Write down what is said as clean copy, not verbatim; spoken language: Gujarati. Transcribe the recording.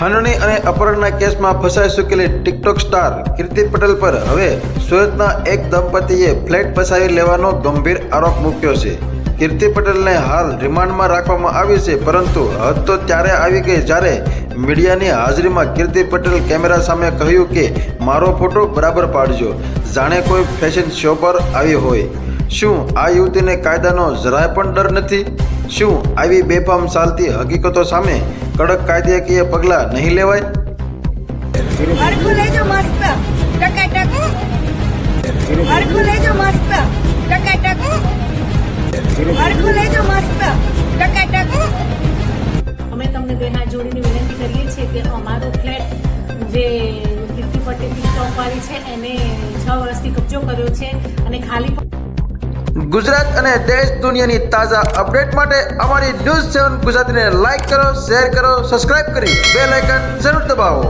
ખાનોની અને અપહરણના કેસમાં ફસાઈ ચૂકેલી ટિકટોક સ્ટાર કીર્તિ પટેલ પર હવે સુરતના એક દંપતીએ ફ્લેટ ફસાવી લેવાનો ગંભીર આરોપ મૂક્યો છે। કીર્તિ પટેલને હાલ રિમાન્ડમાં રાખવામાં આવી છે, પરંતુ હદ તો ત્યારે આવી ગઈ જ્યારે મીડિયાની હાજરીમાં કીર્તિ પટેલ કેમેરા સામે કહ્યું કે મારો ફોટો બરાબર પાડજો, જાણે કોઈ ફેશન શો પર આવી હોય। શું આ યુવતીને કાયદાનો જરાય પણ ડર નથી? શું આવી બેફામ ચાલતી હકીકતો સામે કડક કાયદાકીય પગલાં નહીં લેવાય? હરખું લેજો મસ્ત ટકાટક, હરખું લેજો મસ્ત ટકાટક, હરખું લેજો મસ્ત ટકાટક। અમે તમને બે હાથ જોડીને વિનંતી કરીએ છીએ કે અમારો ફ્લેટ જે કીર્તિ પટેલ ટિકટોક વાળી છે એને 6 વર્ષથી કબજો કર્યો છે અને ખાલી ગુજરાત અને દેશ દુનિયાની તાજા અપડેટ માટે અમારી ન્યૂઝ 7 ગુજરાતીને લાઈક કરો, શેર કરો, સબસ્ક્રાઇબ કરી બેલ આઇકન જરૂર દબાવો।